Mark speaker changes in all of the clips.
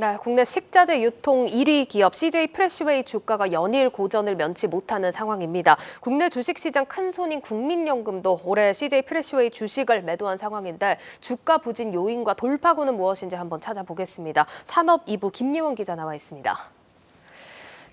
Speaker 1: 네, 국내 식자재 유통 1위 기업 CJ 프레시웨이 주가가 연일 고전을 면치 못하는 상황입니다. 국내 주식시장 큰손인 국민연금도 올해 CJ 프레시웨이 주식을 매도한 상황인데 주가 부진 요인과 돌파구는 무엇인지 한번 찾아보겠습니다. 산업 2부 김예원 기자 나와 있습니다.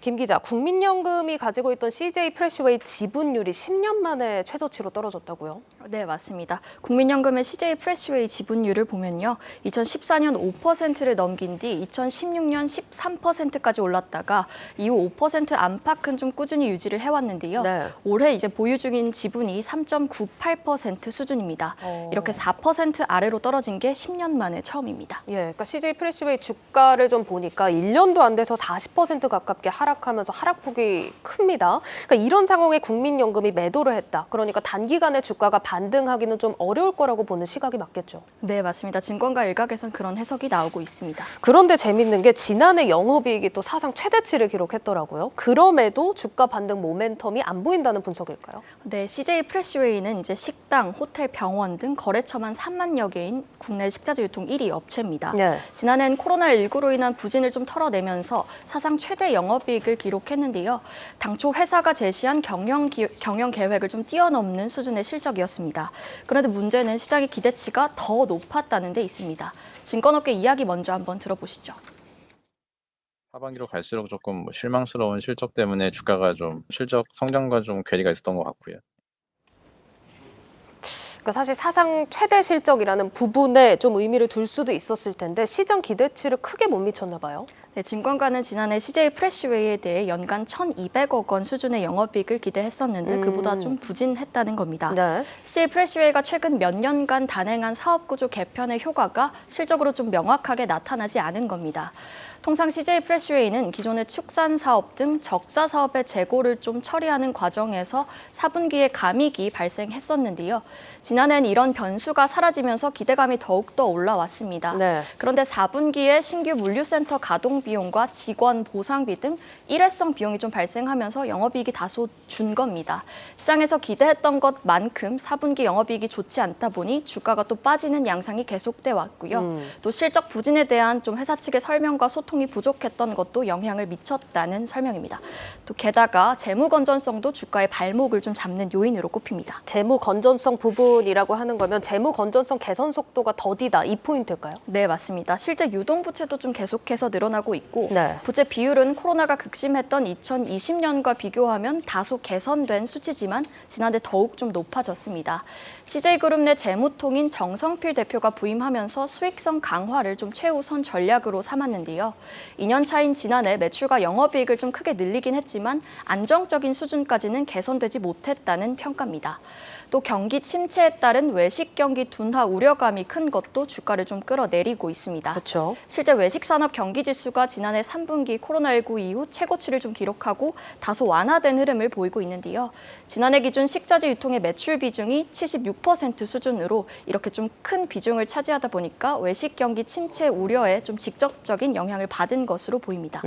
Speaker 1: 김 기자, 국민연금이 가지고 있던 CJ 프레시웨이 지분율이 10년 만에 최저치로 떨어졌다고요?
Speaker 2: 네, 맞습니다. 국민연금의 CJ 프레시웨이 지분율을 보면요. 2014년 5%를 넘긴 뒤 2016년 13%까지 올랐다가 이후 5% 안팎은 좀 꾸준히 유지를 해왔는데요.
Speaker 1: 네.
Speaker 2: 올해 이제 보유 중인 지분이 3.98% 수준입니다. 이렇게 4% 아래로 떨어진 게 10년 만에 처음입니다.
Speaker 1: 예, 그러니까 CJ 프레시웨이 주가를 좀 보니까 1년도 안 돼서 40% 가깝게 하락하면서 하락폭이 큽니다. 그러니까 이런 상황에 국민연금이 매도를 했다. 그러니까 단기간에 주가가 반등하기는 좀 어려울 거라고 보는 시각이 맞겠죠.
Speaker 2: 네, 맞습니다. 증권가 일각에선 그런 해석이 나오고 있습니다.
Speaker 1: 그런데 재밌는 게 지난해 영업이익이 또 사상 최대치를 기록했더라고요. 그럼에도 주가 반등 모멘텀이 안 보인다는 분석일까요?
Speaker 2: 네, CJ 프레시웨이는 이제 식당, 호텔, 병원 등 거래처만 3만여 개인 국내 식자재 유통 1위 업체입니다.
Speaker 1: 네.
Speaker 2: 지난해는 코로나19로 인한 부진을 좀 털어내면서 사상 최대 영업이익을 기록했는데요. 당초 회사가 제시한 경영 계획을 좀 뛰어넘는 수준의 실적이었습니다. 그런데 문제는 시장의 기대치가 더 높았다는 데 있습니다. 증권업계 이야기 먼저 한번 들어보시죠.
Speaker 3: 하반기로 갈수록 조금 실망스러운 실적 때문에 주가가 좀 실적 성장과 좀 괴리가 있었던 것 같고요.
Speaker 1: 그러니까 사실 사상 최대 실적이라는 부분에 좀 의미를 둘 수도 있었을 텐데 시장 기대치를 크게 못 미쳤나 봐요.
Speaker 2: 네, 증권가는 지난해 CJ 프레시웨이에 대해 연간 1,200억 원 수준의 영업이익을 기대했었는데 그보다 좀 부진했다는 겁니다.
Speaker 1: 네.
Speaker 2: CJ 프레시웨이가 최근 몇 년간 단행한 사업구조 개편의 효과가 실적으로 좀 명확하게 나타나지 않은 겁니다. 통상 CJ 프레시웨이는 기존의 축산 사업 등 적자 사업의 재고를 좀 처리하는 과정에서 4분기에 감익이 발생했었는데요. 지난해는 이런 변수가 사라지면서 기대감이 더욱더 올라왔습니다.
Speaker 1: 네.
Speaker 2: 그런데 4분기에 신규 물류센터 가동 비용과 직원 보상비 등 일회성 비용이 좀 발생하면서 영업이익이 다소 준 겁니다. 시장에서 기대했던 것만큼 4분기 영업이익이 좋지 않다 보니 주가가 또 빠지는 양상이 계속돼 왔고요. 또 실적 부진에 대한 좀 회사 측의 설명과 소통이 부족했던 것도 영향을 미쳤다는 설명입니다. 또 게다가 재무 건전성도 주가의 발목을 좀 잡는 요인으로 꼽힙니다.
Speaker 1: 재무 건전성 부분이라고 하는 거면 재무 건전성 개선 속도가 더디다 이 포인트일까요?
Speaker 2: 네, 맞습니다. 실제 유동부채도 좀 계속해서 늘어나고 있고
Speaker 1: 네.
Speaker 2: 부채 비율은 코로나가 극심했던 2020년과 비교하면 다소 개선된 수치지만 지난해 더욱 좀 높아졌습니다. CJ그룹 내 재무통인 정성필 대표가 부임하면서 수익성 강화를 좀 최우선 전략으로 삼았는데요. 2년 차인 지난해 매출과 영업이익을 좀 크게 늘리긴 했지만 안정적인 수준까지는 개선되지 못했다는 평가입니다. 또 경기 침체에 따른 외식 경기 둔화 우려감이 큰 것도 주가를 좀 끌어내리고 있습니다.
Speaker 1: 그렇죠.
Speaker 2: 실제 외식 산업 경기 지수가 지난해 3분기 코로나19 이후 최고치를 좀 기록하고 다소 완화된 흐름을 보이고 있는데요. 지난해 기준 식자재 유통의 매출 비중이 76% 수준으로 이렇게 좀 큰 비중을 차지하다 보니까 외식 경기 침체 우려에 좀 직접적인 영향을 받은 것으로 보입니다.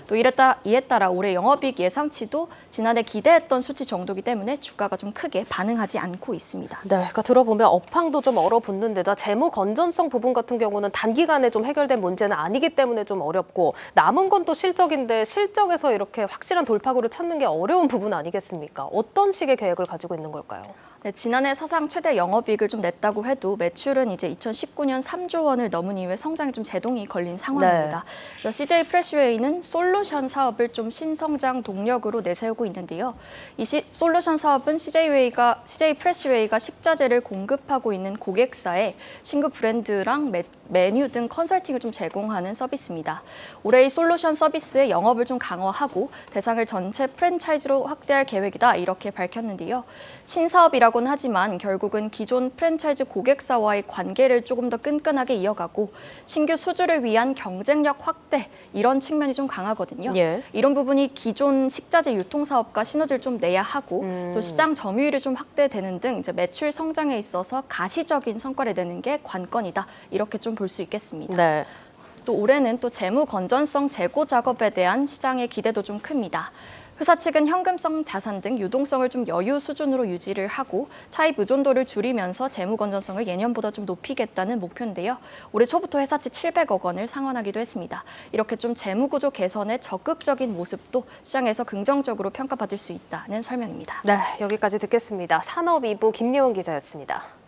Speaker 2: 또 이에 따라 올해 영업이익 예상치도 지난해 기대했던 수치 정도이기 때문에 주가가 좀 크게 반응하지 않고 있습니다.
Speaker 1: 네, 그러니까 들어보면 업황도 좀 얼어붙는 데다 재무 건전성 부분 같은 경우는 단기간에 좀 해결된 문제는 아니기 때문에 좀 어렵고 남은 건 또 실적인데 실적에서 이렇게 확실한 돌파구를 찾는 게 어려운 부분 아니겠습니까? 어떤 식의 계획을 가지고 있는 걸까요?
Speaker 2: 네, 지난해 사상 최대 영업이익을 좀 냈다고 해도 매출은 이제 2019년 3조 원을 넘은 이후에 성장에 좀 제동이 걸린 상황입니다. 그래서 CJ 프레시웨이는 솔루션 사업을 좀 신성장 동력으로 내세우고 있는데요. 이 솔루션 사업은 CJ 프레시웨이가 식자재를 공급하고 있는 고객사에 신규 브랜드랑 메뉴 등 컨설팅을 좀 제공하는 서비스입니다. 올해 이 솔루션 서비스의 영업을 좀 강화하고 대상을 전체 프랜차이즈로 확대할 계획이다 이렇게 밝혔는데요. 신사업이라고는 하지만 결국은 기존 프랜차이즈 고객사와의 관계를 조금 더 끈끈하게 이어가고 신규 수주를 위한 경쟁력 확대 이런 측면이 좀 강하거든요.
Speaker 1: 예.
Speaker 2: 이런 부분이 기존 식자재 유통 사업과 시너지를 좀 내야 하고 또 시장 점유율이 좀 확대되는 등 이제 매출 성장에 있어서 가시적인 성과를 내는 게 관건이다 이렇게 좀 볼 수 있겠습니다.
Speaker 1: 네.
Speaker 2: 또 올해는 또 재무 건전성 재고 작업에 대한 시장의 기대도 좀 큽니다. 회사 측은 현금성 자산 등 유동성을 좀 여유 수준으로 유지를 하고 차입 의존도를 줄이면서 재무 건전성을 예년보다 좀 높이겠다는 목표인데요. 올해 초부터 회사채 700억 원을 상환하기도 했습니다. 이렇게 좀 재무 구조 개선에 적극적인 모습도 시장에서 긍정적으로 평가받을 수 있다는 설명입니다.
Speaker 1: 네, 여기까지 듣겠습니다. 산업 2부 김예원 기자였습니다.